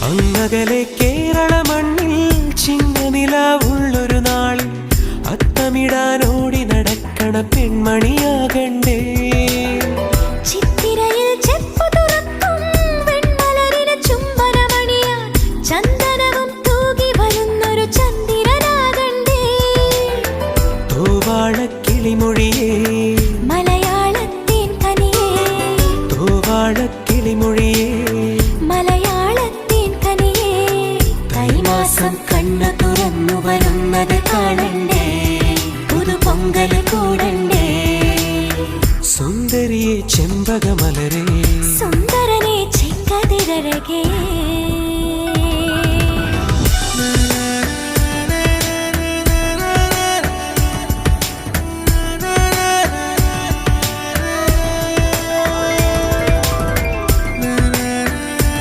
അങ്ങകലെ കേരള മണ്ണിൽ ചിങ്ങനിലാവുള്ളൊരു നാളിൽ അത്തമിടാനോടി നടക്കണ പെൺമണിയാകണ്ടേ. ചിത്തിരയിൽ ചെപ്പു തുറക്കും വെൺമലരിന് ചുംബനമണിയാൻ ചന്ദനവും തൂകി വരുന്നൊരു ചന്ദ്രനാകണ്ടേ. തോവാളക്കിളിമൊഴിയേ മലയാളത്തിൻ കനിയേ, തോവാളക്കിളിമൊഴിയേ മലയാളത്തിൻ കനിയേ. തൈമാസം കണ്ണു തുറന്നു വരുന്നത് കാണണ്ടേ, പുതുപൊങ്കൽ കൂടണ്ടേ. സുന്ദരിയെ ചെമ്പകമലരേ, സുന്ദരനെ ചെങ്കതിരഴകേ.